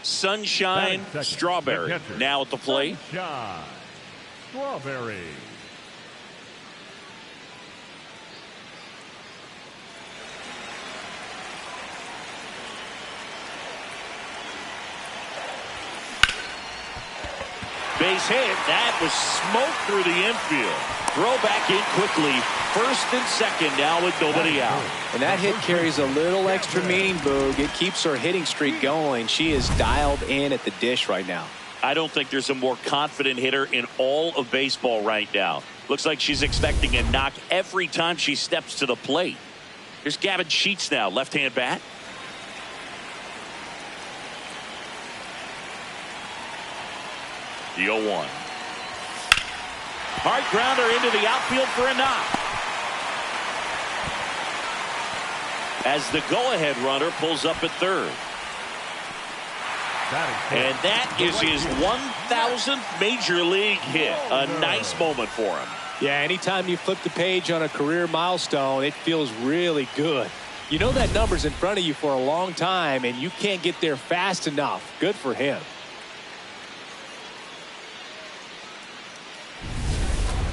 Sunshine Strawberry now at the plate. Sunshine Strawberry. Base hit. That was smoke through the infield. Throw back in quickly. First and second now with nobody out. And that hit carries a little extra meaning, Boog. It keeps her hitting streak going. She is dialed in at the dish right now. I don't think there's a more confident hitter in all of baseball right now. Looks like she's expecting a knock every time she steps to the plate. Here's Gavin Sheets now, left-hand bat. The 0-1. Hard grounder into the outfield for a knock. As the go-ahead runner pulls up at third. And that is his 1,000th major league hit. A nice moment for him. Yeah, anytime you flip the page on a career milestone, it feels really good. You know that number's in front of you for a long time, and you can't get there fast enough. Good for him.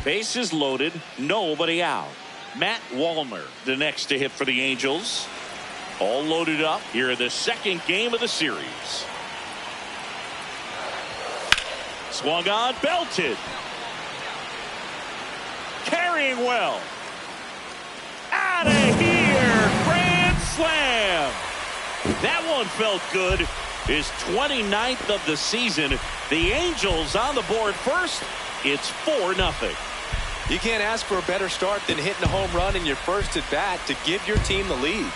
Bases loaded, nobody out. Matt Wallner, the next to hit for the Angels. All loaded up here in the second game of the series. Swung on, belted. Carrying well. Out of here, grand slam. That one felt good. His 29th of the season. The Angels on the board first. It's 4-0. You can't ask for a better start than hitting a home run in your first at bat to give your team the lead.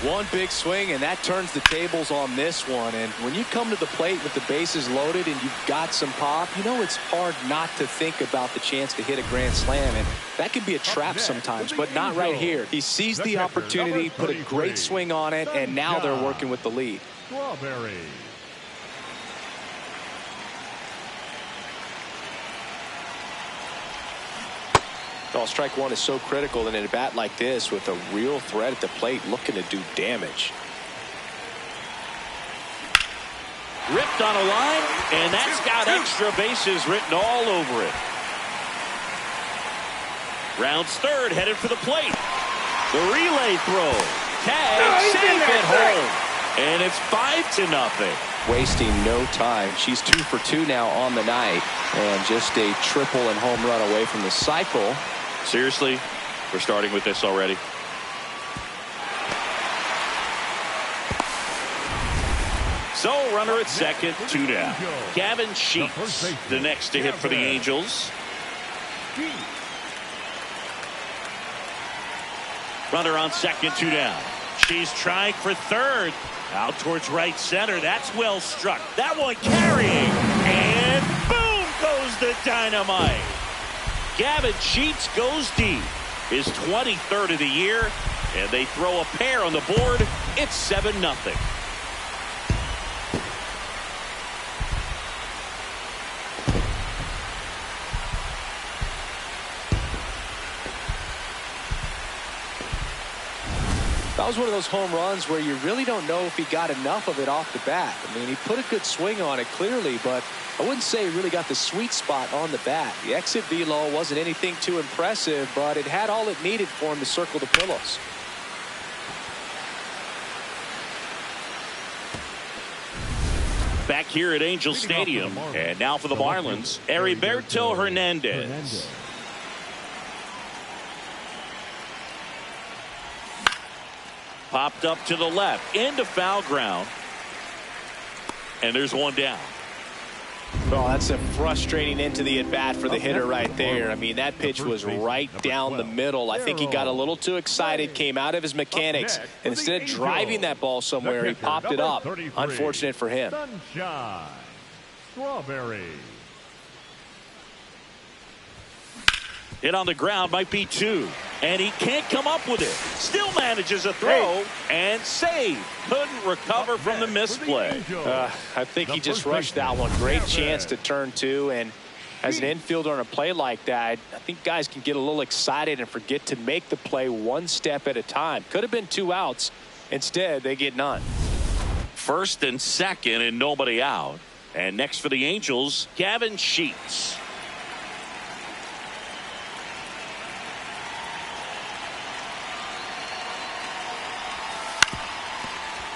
One big swing, and that turns the tables on this one. And when you come to the plate with the bases loaded and you've got some pop, you know it's hard not to think about the chance to hit a grand slam. And that can be a trap sometimes, but not right here. He sees the opportunity, put a great swing on it, and now they're working with the lead. Strawberry. Strike one is so critical in a bat like this with a real threat at the plate looking to do damage. Ripped on a line, and that's got extra bases written all over it. Rounds third, headed for the plate. The relay throw. Tag, save it home. And it's 5-0. Wasting no time. She's 2 for 2 now on the night. And just a triple and home run away from the cycle. Seriously, we're starting with this already. So, runner at second, 2 down. Gavin Sheets, the next to hit for the Angels. Runner on second, 2 down. She's trying for third. Out towards right center. That's well struck. That one carrying. And boom goes the dynamite. Gavin Sheets goes deep. His 23rd of the year. And they throw a pair on the board. It's 7-0. That was one of those home runs where you really don't know if he got enough of it off the bat. I mean, he put a good swing on it clearly, but I wouldn't say he really got the sweet spot on the bat. The exit velo wasn't anything too impressive, but it had all it needed for him to circle the pillows. Back here at Angel Stadium, and now for the Marlins, Heriberto Hernandez. Popped up to the left, into foul ground. And there's one down. Oh, that's a frustrating into the at-bat for the hitter right there. I mean, that pitch was right down the middle. I think he got a little too excited, came out of his mechanics, and instead of driving that ball somewhere, he popped it up. Unfortunate for him. Sunshine Strawberry. Hit on the ground, might be 2. And he can't come up with it. Still manages a throw and save. Couldn't recover from the misplay. I think he just rushed that one. Great chance to turn 2. And As an infielder on a play like that, I think guys can get a little excited and forget to make the play one step at a time. Could have been 2 outs. Instead, they get none. First and second and nobody out. And next for the Angels, Gavin Sheets.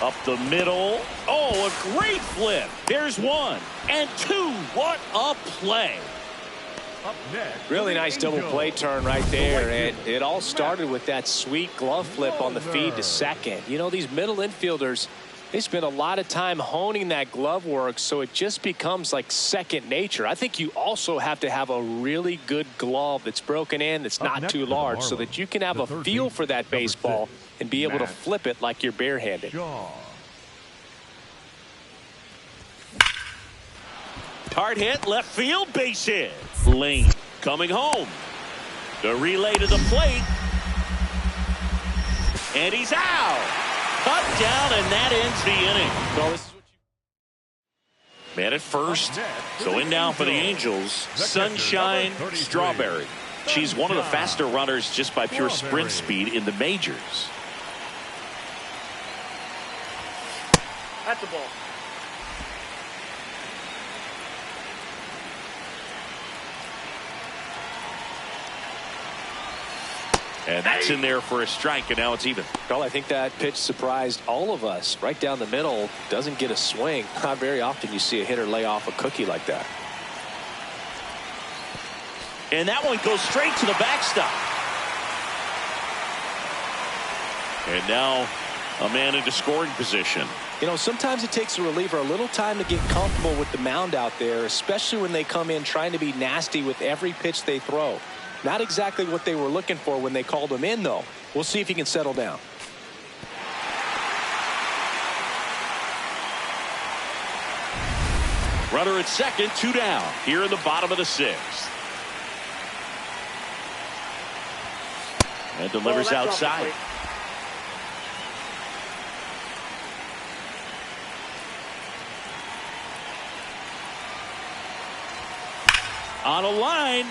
Up the middle. Oh, a great flip. There's 1 and 2. What a play. Up next, Really nice double play turn right there. And it all started with that sweet glove flip on the feed to second. You know, these middle infielders, they spend a lot of time honing that glove work, so it just becomes like second nature. I think you also have to have a really good glove that's broken in, that's not too large, so that you can have a feel for that baseball and be able to flip it like you're barehanded. Hard hit, left field, base hit. Lane coming home. The relay to the plate. And he's out. Cut down, and that ends the inning. Man at first. So in now for the Angels, Sunshine Strawberry. She's one of the faster runners just by pure sprint speed in the majors. That's the ball. And that's in there for a strike, and now it's even. Well, I think that pitch surprised all of us. Right down the middle, doesn't get a swing. Not very often you see a hitter lay off a cookie like that. And that one goes straight to the backstop. And now a man into scoring position. You know, sometimes it takes a reliever a little time to get comfortable with the mound out there, especially when they come in trying to be nasty with every pitch they throw. Not exactly what they were looking for when they called him in, though. We'll see if he can settle down. Runner at second, 2 down. Here in the bottom of the 6th. And delivers outside. On a line.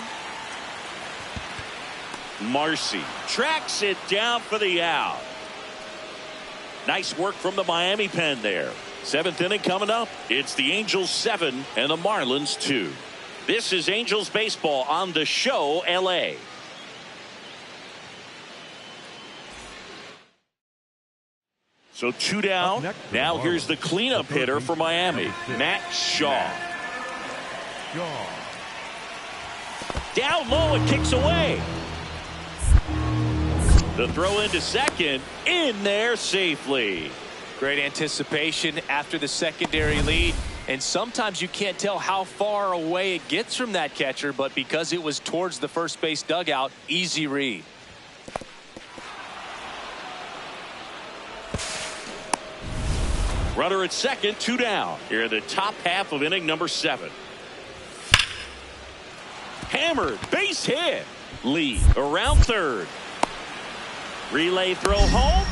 Marcy tracks it down for the out. Nice work from the Miami pen there. 7th inning coming up. It's the Angels 7 and the Marlins 2. This is Angels baseball on the show LA. So 2 down. Now here's the cleanup hitter for Miami, Matt Shaw. Down low and kicks away. The throw into second, in there safely. Great anticipation after the secondary lead. And sometimes you can't tell how far away it gets from that catcher, but because it was towards the first base dugout, easy read. Runner at second, 2 down. Here in the top half of inning number 7. Hammered, base hit. Lee around third. Relay throw home.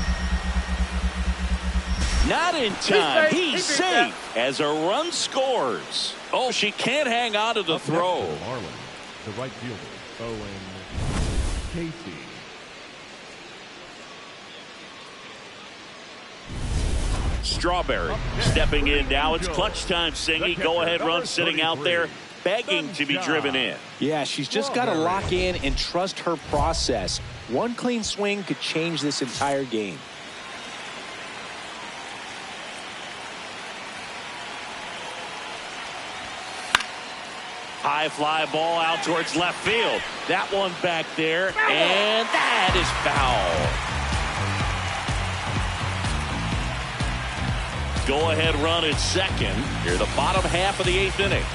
Not in time. He's safe as a run scores. Oh, she can't hang on to the throw. The right fielder, Owen Casey. Strawberry stepping in now. It's clutch time, Singy. Go ahead run sitting out there, begging to be driven in. Yeah, she's just got to lock in and trust her process. One clean swing could change this entire game. High fly ball out towards left field. That one back there, and that is foul. Go ahead run at second. Here the bottom half of the 8th inning.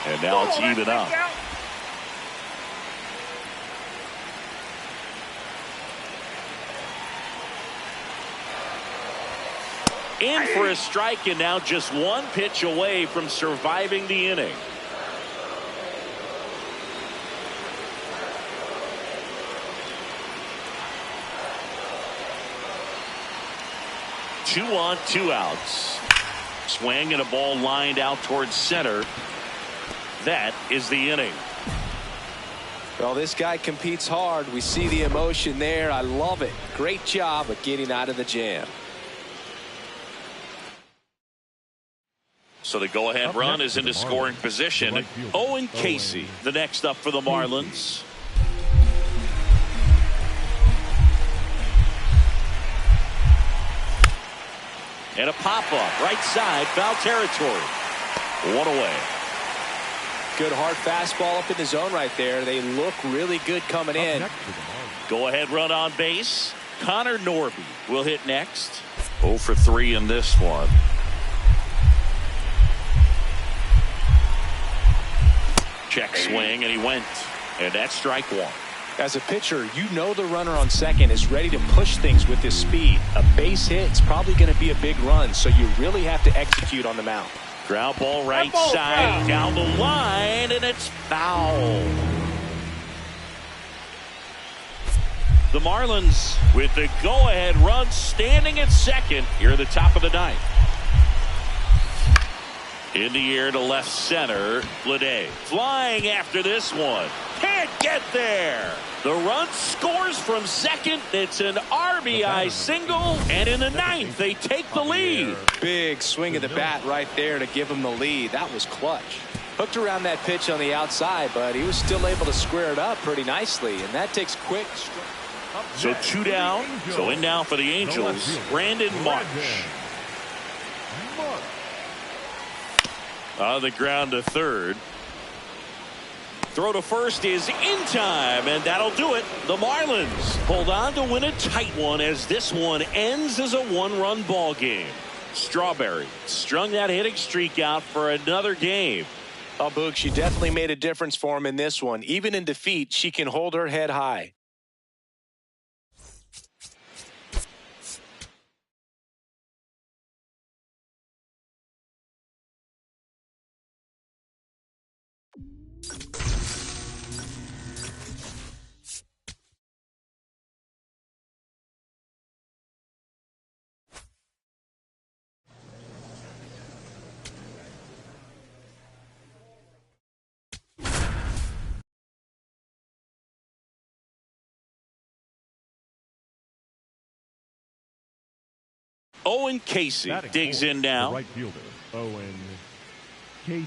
And now it's even up. In for a strike, and now just 1 pitch away from surviving the inning. Two on, 2 outs. Swing and a ball lined out towards center. That is the inning. Well, this guy competes hard. We see the emotion there. I love it. Great job of getting out of the jam. So the go-ahead run is into scoring position. Owen Casey, the next up for the Marlins. And a pop-up, right side, foul territory. One away. Good hard fastball up in the zone right there. They look really good coming in. Go-ahead run on base. Connor Norby will hit next. 0 for 3 in this one. Check swing, and he went. And that's strike one. As a pitcher, you know the runner on second is ready to push things with his speed. A base hit is probably going to be a big run, so you really have to execute on the mound. Ground ball right side, down the line, and it's foul. The Marlins with the go-ahead run standing at second here at the top of the ninth. In the air to left center, Lede flying after this one. Can't get there. The run scores from second. It's an RBI single, and in the ninth, they take the lead. Big swing of the bat right there to give him the lead. That was clutch. Hooked around that pitch on the outside, but he was still able to square it up pretty nicely, and that takes quick. So 2 down. So in now for the Angels, Brandon March. On the ground to third. Throw to first is in time, and that'll do it. The Marlins hold on to win a tight one as this one ends as a 1-run ball game. Strawberry strung that hitting streak out for another game. Oh, Boog, she definitely made a difference for him in this one. Even in defeat, she can hold her head high. Owen Casey digs in now. Right fielder, Owen Casey.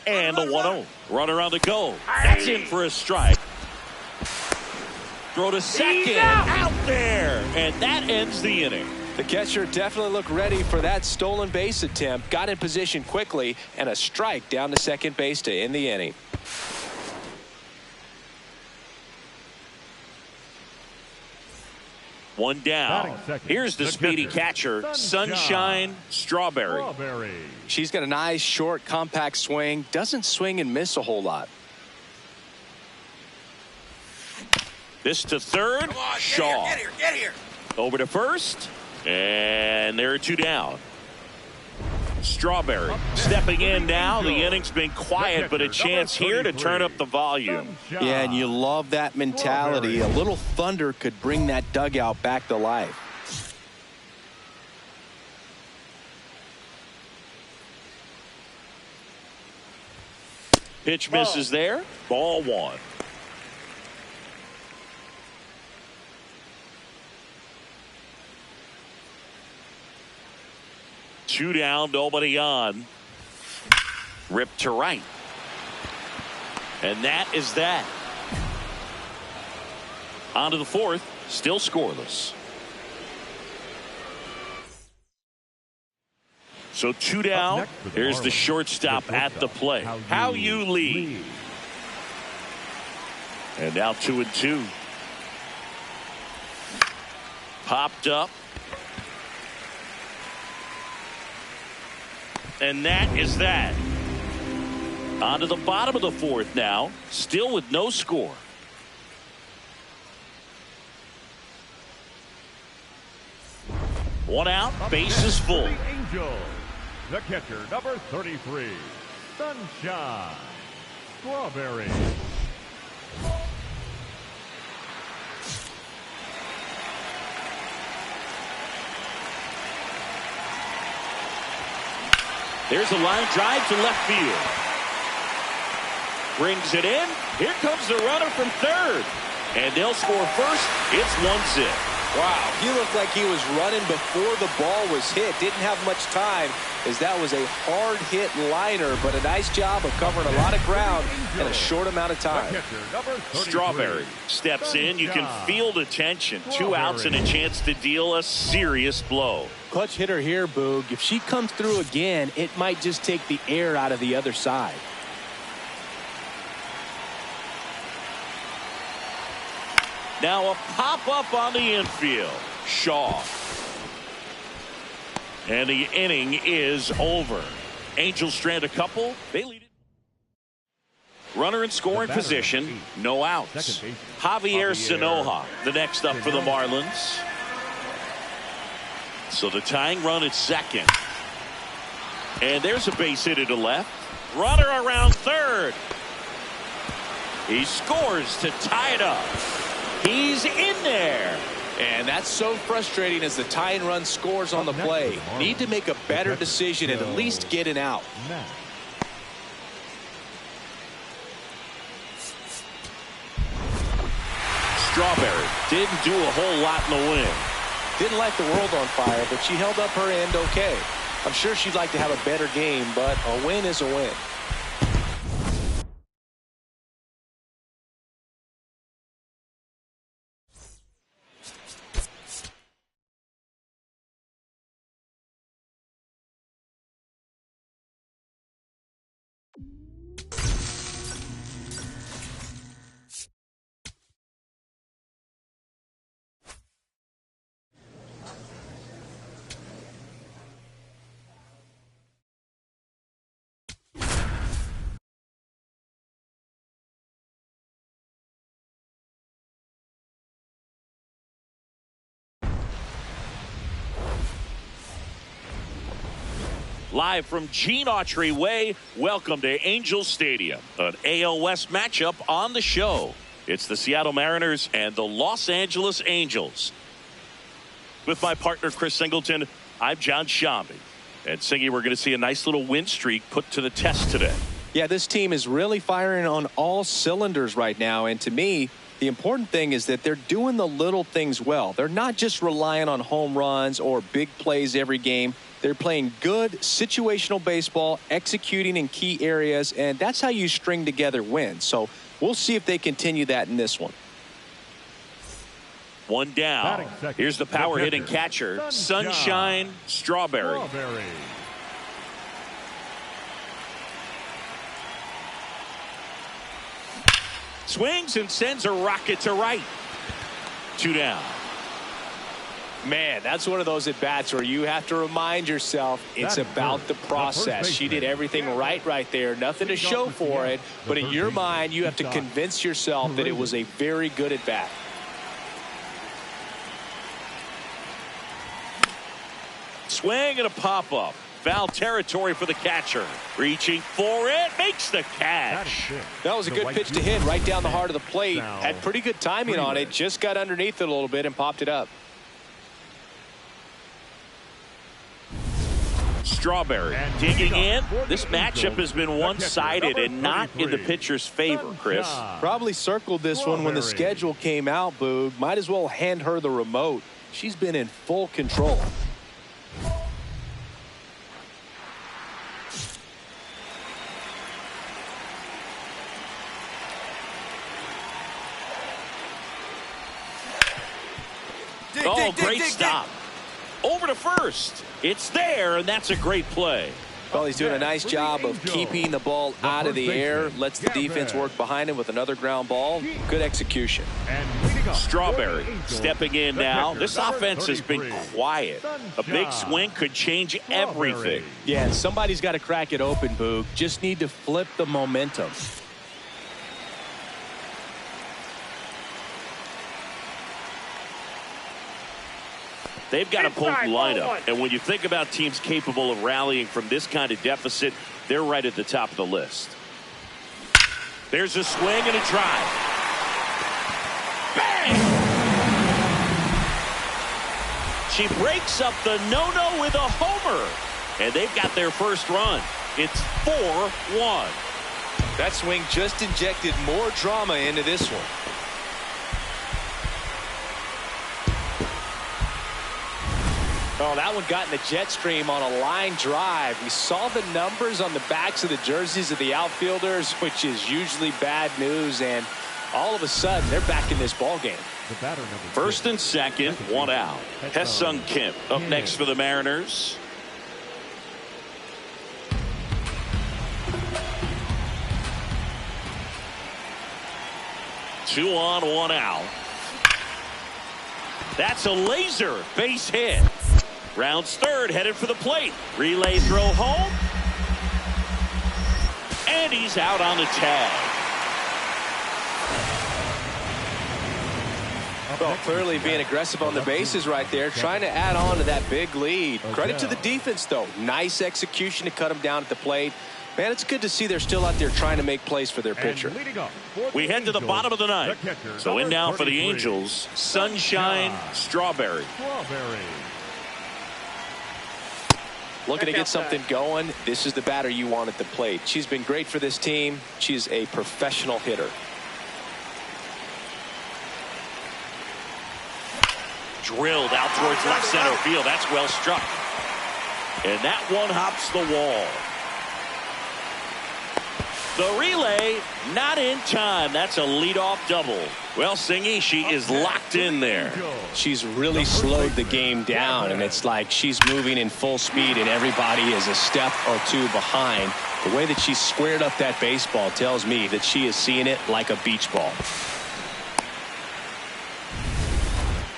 And the 1-0. Runner on the go. That's in for a strike. Throw to second. Out there. And that ends the inning. The catcher definitely looked ready for that stolen base attempt. Got in position quickly, and a strike down to second base to end the inning. One down. Here's the speedy catcher, Sunshine Strawberry. She's got a nice, short, compact swing. Doesn't swing and miss a whole lot. This to third. On, Shaw. Get here. Over to first. And there are 2 down. Strawberry stepping in now. The inning's been quiet, but a chance here to turn up the volume. Yeah, and you love that mentality. A little thunder could bring that dugout back to life. Pitch misses there. Ball 1. Two down, nobody on. Ripped to right. And that is that. On to the 4th, still scoreless. So 2 down. Here's the shortstop at the plate. How you lead. And now 2-2. Popped up. And that is that. On to the bottom of the 4th now. Still with no score. One out. Base is full. Angel, the catcher, number 33, Sunshine Strawberry. There's a line drive to left field. Brings it in. Here comes the runner from third. And they'll score first. It's 1-0. Wow, he looked like he was running before the ball was hit. Didn't have much time, as that was a hard hit liner, but a nice job of covering a lot of ground in a short amount of time. Strawberry steps in. You can feel the tension. 2 outs and a chance to deal a serious blow. Clutch hitter here, Boog. If she comes through again, it might just take the air out of the other side. Now a pop-up on the infield. Shaw. And the inning is over. Angels strand a couple. They lead it. Runner in scoring position. No outs. Javier Sanoja, the next up for the Marlins. So the tying run at second. And there's a base hit to left. Runner around third. He scores to tie it up. He's in there. And that's so frustrating as the tie and run scores on the play. Need to make a better decision and at least get an out. Strawberry didn't do a whole lot in the win. Didn't light the world on fire, but she held up her end okay. I'm sure she'd like to have a better game, but a win is a win. Live from Gene Autry Way, welcome to Angels Stadium, an AL West matchup on the show. It's the Seattle Mariners and the Los Angeles Angels. With my partner, Chris Singleton, I'm John Shambi. And Singy, we're going to see a nice little win streak put to the test today. Yeah, this team is really firing on all cylinders right now. And to me, the important thing is that they're doing the little things well. They're not just relying on home runs or big plays every game. They're playing good situational baseball, executing in key areas, and that's how you string together wins. So we'll see if they continue that in this one. One down. Here's the power hitting catcher, Sunshine Strawberry. Swings and sends a rocket to right. 2 down. Man, that's one of those at-bats where you have to remind yourself it's about the process. She did everything right there. Nothing to show for it. But in your mind, you have to convince yourself that it was a very good at-bat. Swing and a pop-up. Foul territory for the catcher. Reaching for it. Makes the catch. That was a good pitch to hit right down the heart of the plate. Had pretty good timing on it. Just got underneath it a little bit and popped it up. Strawberry digging in. This matchup has been one-sided and not in the pitcher's favor, Chris. Probably circled this one when the schedule came out, Boog. Might as well hand her the remote. She's been in full control. Oh, great stop. Over to first. It's there, and that's a great play. Well, he's doing a nice job of keeping the ball out of the air. Lets the defense work behind him with another ground ball. Good execution. Strawberry stepping in now. This offense has been quiet. A big swing could change everything. Yeah, somebody's got to crack it open, Boog. Just need to flip the momentum. They've got a potent lineup, and when you think about teams capable of rallying from this kind of deficit, they're right at the top of the list. There's a swing and a drive. Bang! She breaks up the no-no with a homer. and they've got their first run. It's 4-1. That swing just injected more drama into this one. Oh, that one got in the jet stream on a line drive. We saw the numbers on the backs of the jerseys of the outfielders, which is usually bad news, and all of a sudden they're back in this ball game. First and second, one out. Hesung Kim up next for the Mariners. Two on, one out. That's a laser base hit. Rounds third, headed for the plate. Relay throw home. And he's out on the tag. Well, clearly being aggressive on the bases right there, trying to add on to that big lead. Credit to the defense, though. Nice execution to cut him down at the plate. Man, it's good to see they're still out there trying to make plays for their pitcher. We head to the bottom of the ninth. So in now for the Angels, Sunshine Strawberry. Looking to get something going. This is the batter you want at the plate. She's been great for this team. She's a professional hitter. Drilled out towards left center field. That's well struck. And that one hops the wall. The relay not in time. That's a leadoff double. Well, Singy, she is locked in there. She's really slowed the game down, and it's like she's moving in full speed and everybody is a step or two behind. The way that she squared up that baseball tells me that she is seeing it like a beach ball.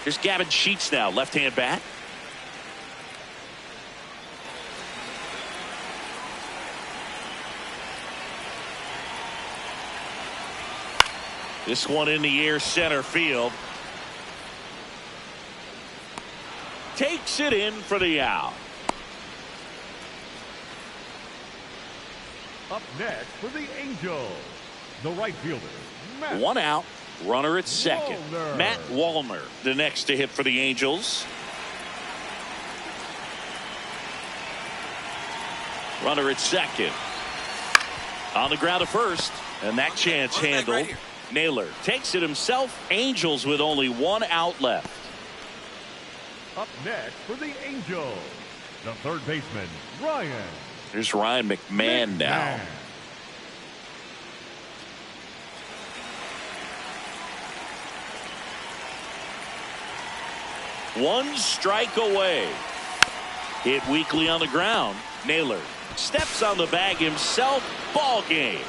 Here's Gavin Sheets now, left-hand bat. This one in the air, center field. Takes it in for the out. Up next for the Angels, the right fielder, Matt. One out, runner at second. Wallner. Matt Wallner, the next to hit for the Angels. Runner at second. On the ground to first, and that chance handled. Naylor takes it himself. Angels with only one out left. Up next for the Angels, the third baseman, Ryan. Here's Ryan McMahon now. One strike away. Hit weakly on the ground. Naylor steps on the bag himself. Ball game.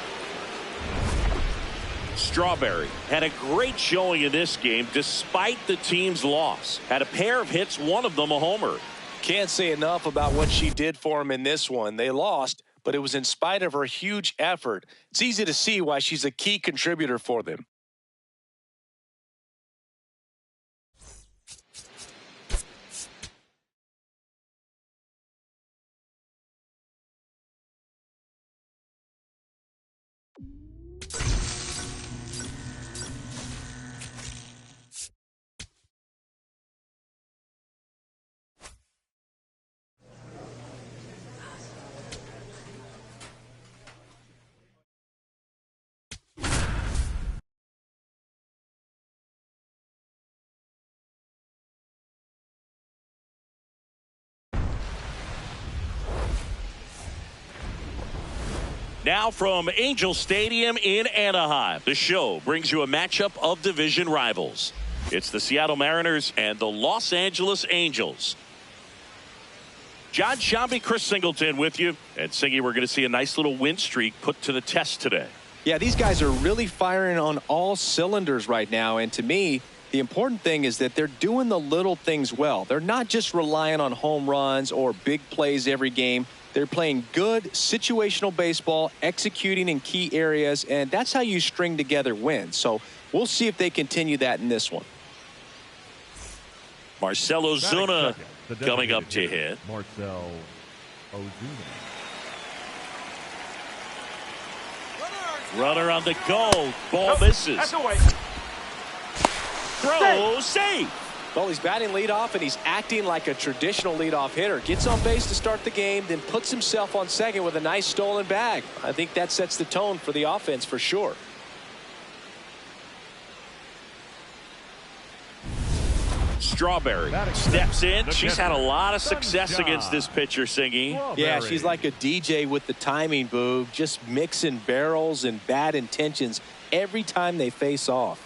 Strawberry had a great showing in this game despite the team's loss. Had a pair of hits, one of them a homer. Can't say enough about what she did for him in this one. They lost, but it was in spite of her huge effort. It's easy to see why she's a key contributor for them. Now from Angel Stadium in Anaheim, the show brings you a matchup of division rivals. It's the Seattle Mariners and the Los Angeles Angels. John Shambi, Chris Singleton with you. And Singy, we're going to see a nice little win streak put to the test today. Yeah, these guys are really firing on all cylinders right now. And to me, the important thing is that they're doing the little things well. They're not just relying on home runs or big plays every game. They're playing good situational baseball, executing in key areas, and that's how you string together wins. So we'll see if they continue that in this one. Marcell Ozuna coming up to hit. Marcell Ozuna. Runner on the go. Ball misses. That's away. Throw, save. Well, he's batting leadoff, and he's acting like a traditional leadoff hitter. Gets on base to start the game, then puts himself on second with a nice stolen bag. I think that sets the tone for the offense for sure. Strawberry steps in. She's had a lot of success against this pitcher, Singy. Yeah, she's like a DJ with the timing, Boo. Just mixing barrels and bad intentions every time they face off.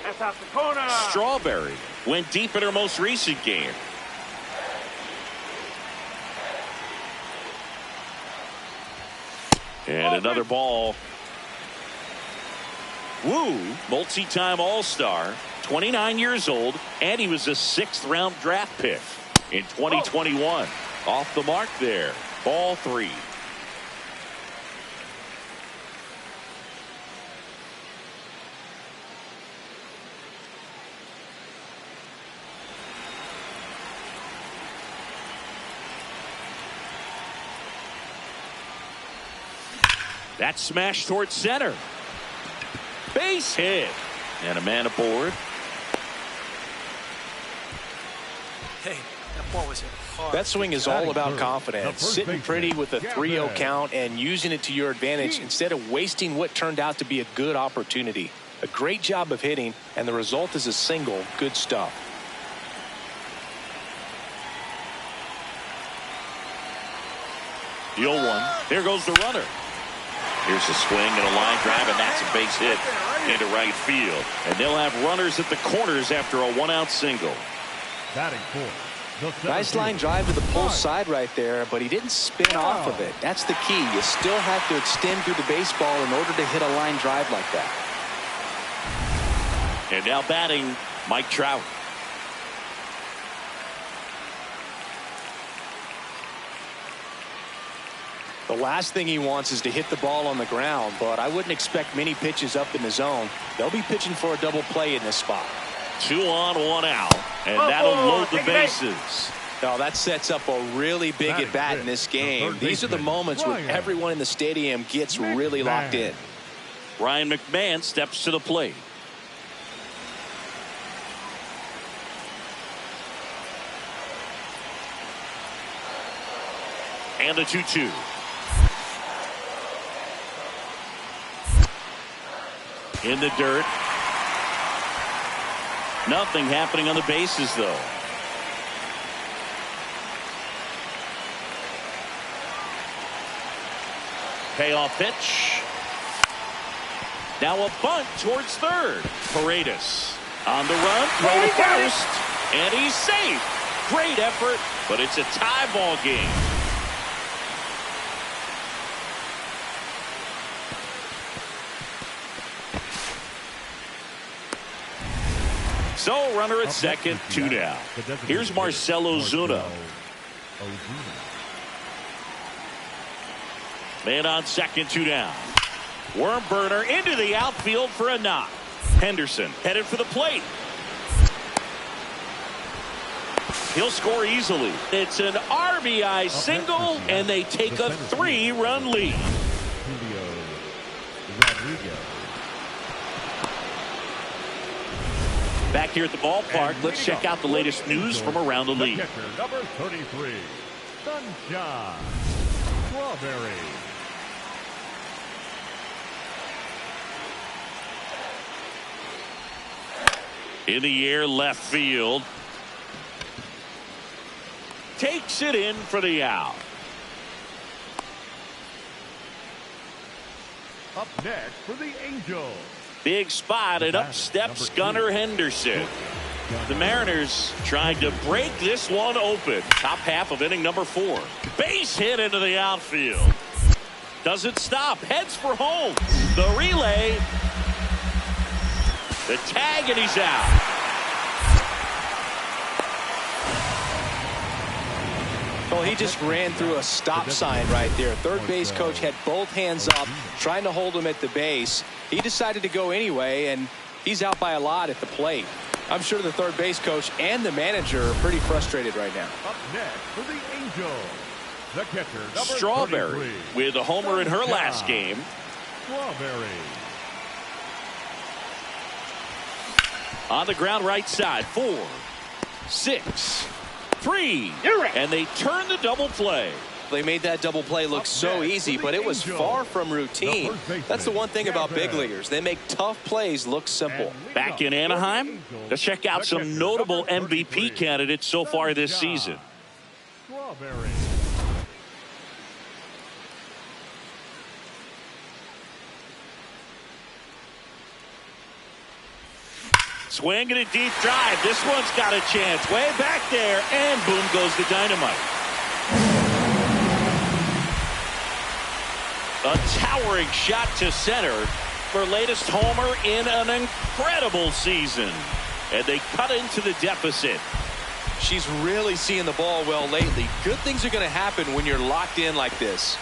That's out the corner. Strawberry went deep in her most recent game. And another ball. Wu, multi-time All-Star, 29 years old, and he was a 6th-round draft pick in 2021. Off the mark there. Ball 3. That's smashed towards center. Base hit. And a man aboard. Hey, that ball was hit hard. That swing is all about confidence. Sitting pretty with a 3-0 count and using it to your advantage instead of wasting what turned out to be a good opportunity. A great job of hitting, and the result is a single. Good stuff. The 0-1. There goes the runner. Here's a swing and a line drive, and that's a base hit into right field. And they'll have runners at the corners after a 1-out single. Batting fourth. Nice line drive to the pull side right there, but he didn't spin off of it. That's the key. You still have to extend through the baseball in order to hit a line drive like that. And now batting, Mike Trout. The last thing he wants is to hit the ball on the ground, but I wouldn't expect many pitches up in the zone. They'll be pitching for a double play in this spot. 2 on, 1 out, and that'll load the bases. Now that sets up a really big at bat in this game. These are the moments where everyone in the stadium gets really locked in. Ryan McMahon steps to the plate. And a 2-2. In the dirt. Nothing happening on the bases, though. Payoff pitch. Now a bunt towards third. Paredes on the run. Throw to first. And he's safe. Great effort, but it's a tie ball game. So runner at second, 2 down. Here's Marcell Ozuna. Man on second, 2 down. Worm burner into the outfield for a knock. Henderson headed for the plate. He'll score easily. It's an RBI single, and they take a 3-run lead. Back here at the ballpark, let's check out the latest news from around the league. Number 33, Sunshine Strawberry. In the air, left field. Takes it in for the out. Up next for the Angels. Big spot, and up steps Gunnar Henderson. The Mariners trying to break this one open. Top half of inning number 4. Base hit into the outfield. Doesn't stop. Heads for home. The relay. The tag, and he's out. Well, he just ran through a stop sign right there. Third base coach had both hands up, trying to hold him at the base. He decided to go anyway, and he's out by a lot at the plate. I'm sure the third base coach and the manager are pretty frustrated right now. Up next for the Angels, the catcher, number Strawberry 33, with a homer in her last game. Strawberry. On the ground right side. 4, 6, 3. And they turn the double play. They made that double play look so easy, but it was far from routine. That's the one thing about big leaguers. They make tough plays look simple. Back in Anaheim, let's check out some notable MVP candidates so far this season. Strawberry. Swing and a deep drive. This one's got a chance. Way back there, and boom goes the dynamite. A towering shot to center. Her latest homer in an incredible season. And they cut into the deficit. She's really seeing the ball well lately. Good things are going to happen when you're locked in like this.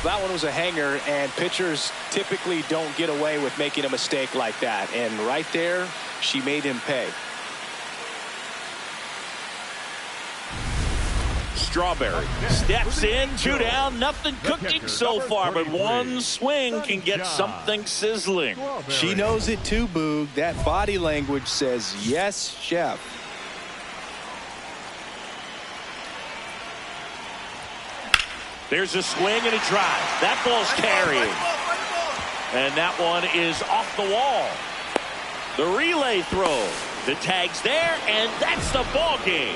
That one was a hanger, and pitchers typically don't get away with making a mistake like that. And right there, she made him pay. Strawberry steps in, 2 down, nothing cooking so far, but one swing can get something sizzling. She knows it too, Boog. That body language says, yes, chef. There's a swing and a drive. That ball's carrying. And that one is off the wall. The relay throw. The tag's there, and that's the ball game.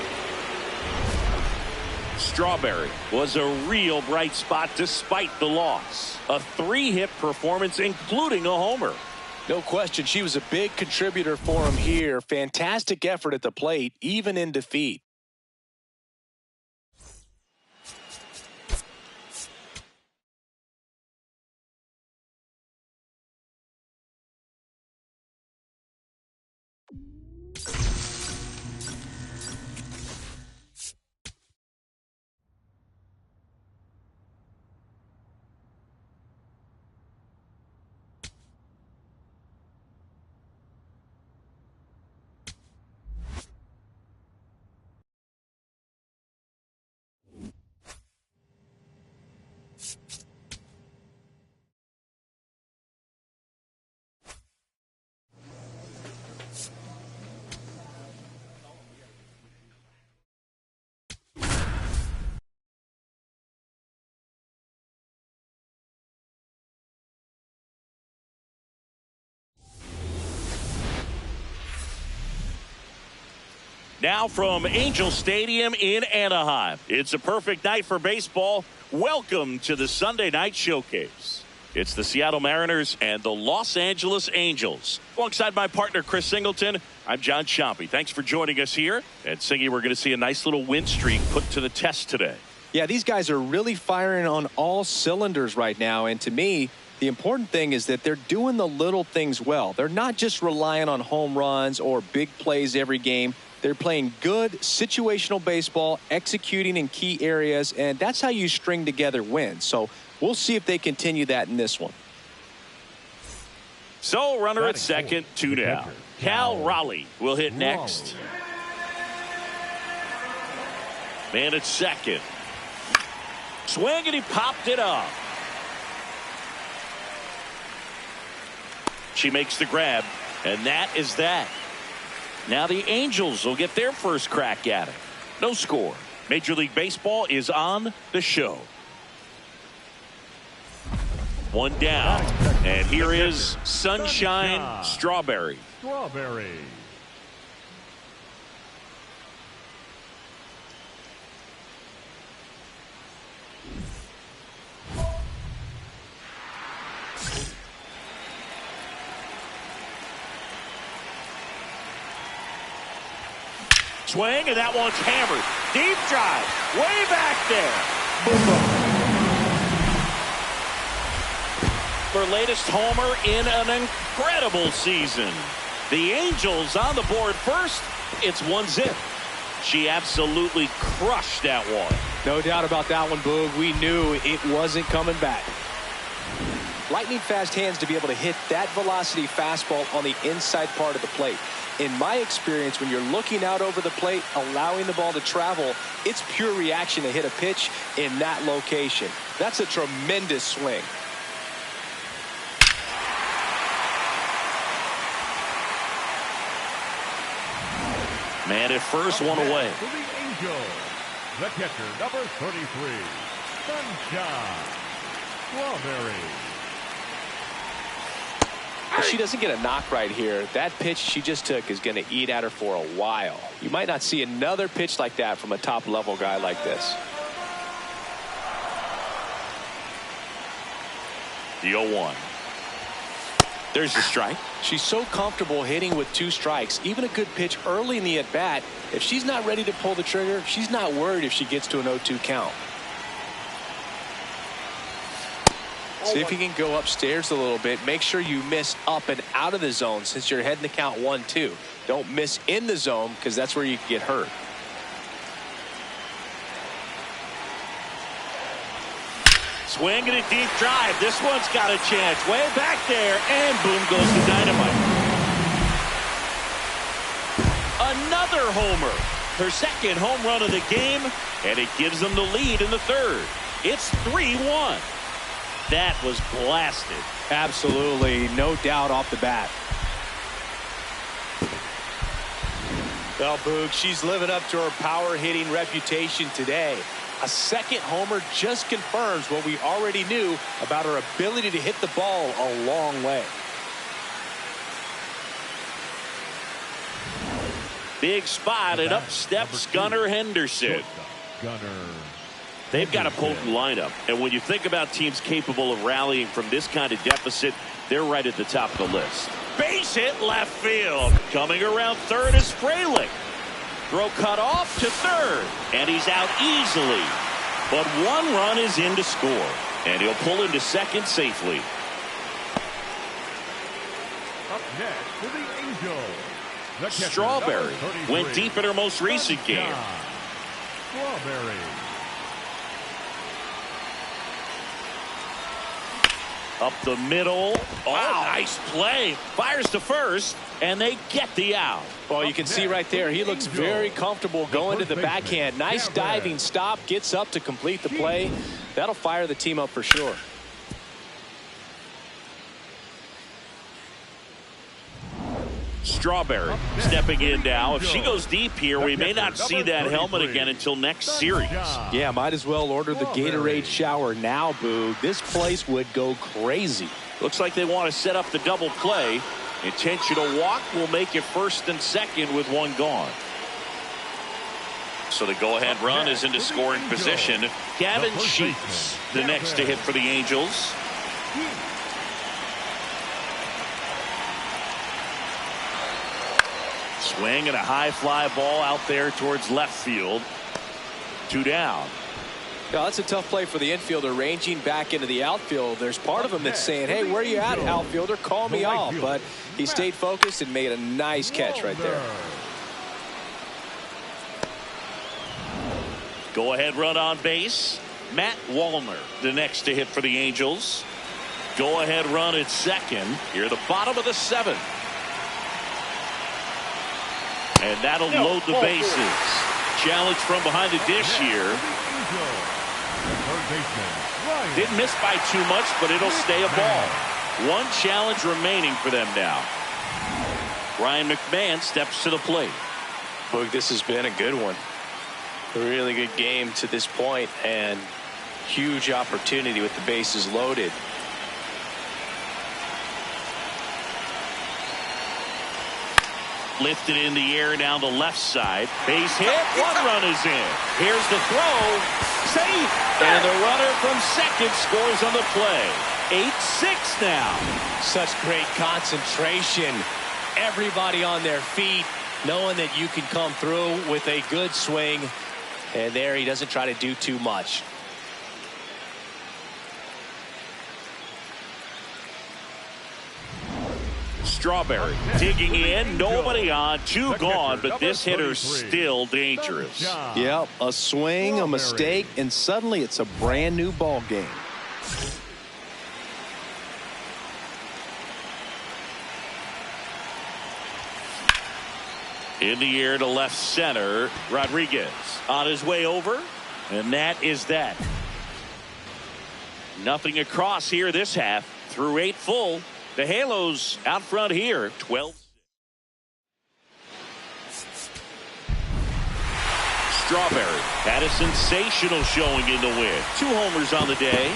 Strawberry was a real bright spot despite the loss. A 3-hit performance, including a homer. No question, she was a big contributor for him here. Fantastic effort at the plate, even in defeat. Now from Angel Stadium in Anaheim, it's a perfect night for baseball. Welcome to the Sunday Night Showcase. It's the Seattle Mariners and the Los Angeles Angels. Alongside my partner, Chris Singleton, I'm John Chompy. Thanks for joining us here. And Singy, we're going to see a nice little win streak put to the test today. Yeah, these guys are really firing on all cylinders right now. And to me, the important thing is that they're doing the little things well. They're not just relying on home runs or big plays every game. They're playing good situational baseball, executing in key areas, and that's how you string together wins. So we'll see if they continue that in this one. So runner at second, 2 down. Cal Raleigh will hit next. Man at second. Swing, and he popped it up. She makes the grab, and that is that. Now the Angels will get their first crack at it. No score. Major League Baseball is on the show. 1 down. And here is Sunshine Strawberry. Strawberry. Swing, and that one's hammered. Deep drive. Way back there. Boom, boom. Her latest homer in an incredible season. The Angels on the board first. It's 1-0. She absolutely crushed that one. No doubt about that one, Boog. We knew it wasn't coming back. Lightning fast hands to be able to hit that velocity fastball on the inside part of the plate. In my experience, when you're looking out over the plate, allowing the ball to travel, it's pure reaction to hit a pitch in that location. That's a tremendous swing. Man at first, one away. For the Angels, the catcher, number 33, Sunshine Strawberry. If she doesn't get a knock right here, that pitch she just took is going to eat at her for a while. You might not see another pitch like that from a top-level guy like this. The 0-1. There's the strike. She's so comfortable hitting with 2 strikes. Even a good pitch early in the at-bat, if she's not ready to pull the trigger, she's not worried if she gets to an 0-2 count. See if you can go upstairs a little bit. Make sure you miss up and out of the zone since you're heading to count 1-2. Don't miss in the zone because that's where you can get hurt. Swing and a deep drive. This one's got a chance. Way back there, and boom goes the dynamite. Another homer. Her second home run of the game, and it gives them the lead in the third. It's 3-1. That was blasted. Absolutely, no doubt off the bat. Well, Boog, she's living up to her power hitting reputation today. A second homer just confirms what we already knew about her ability to hit the ball a long way. Big spot, and up steps Gunnar Henderson. They've got a potent lineup, and when you think about teams capable of rallying from this kind of deficit, they're right at the top of the list. Base hit left field. Coming around third is Fralick. Throw cut off to third, and he's out easily. But one run is in to score, and he'll pull into second safely. Up next for the Angels, the catcher, Strawberry number 33, went deep in her most recent game. Strawberry. Up the middle. Oh, nice play. Fires to first, and they get the out. Well, you can see right there, he looks very comfortable going to the backhand. Nice diving stop, gets up to complete the play. That'll fire the team up for sure. Strawberry stepping in now. If she goes deep here, we may not see that helmet again until next series. Yeah, might as well order the Gatorade shower now, Boog. This place would go crazy. Looks like they want to set up the double play. Intentional walk will make it first and second with one gone. So the go-ahead run is into scoring position. Gavin Sheets, the next to hit for the Angels. Swing and a high fly ball out there towards left field. 2 down. Yeah, that's a tough play for the infielder ranging back into the outfield. There's part of him that's saying, hey, where you at, outfielder? Call me off. But he stayed focused and made a nice catch right there. Go ahead run on base. Matt Wallner, the next to hit for the Angels. Go ahead run at second. Here at the bottom of the 7th. And that'll load the bases. Challenge from behind the dish here. Didn't miss by too much, but it'll stay a ball. One challenge remaining for them now. Ryan McMahon steps to the plate. Boog, this has been a good one. A really good game to this point, and huge opportunity with the bases loaded. Lifted in the air down the left side. Base hit. One run is in. Here's the throw. Safe. And the runner from second scores on the play. 8-6 now. Such great concentration. Everybody on their feet, knowing that you can come through with a good swing. And there he doesn't try to do too much. Strawberry digging in, nobody on, 2 gone, but this hitter's still dangerous. Yep, a swing, a mistake, and suddenly it's a brand new ball game. In the air to left center. Rodriguez on his way over. And that is that. Nothing across here this half. Through 8 full. The Halos out front here. 12. Strawberry had a sensational showing in the win. 2 homers on the day.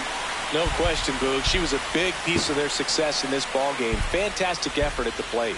No question, Boog. She was a big piece of their success in this ball game. Fantastic effort at the plate.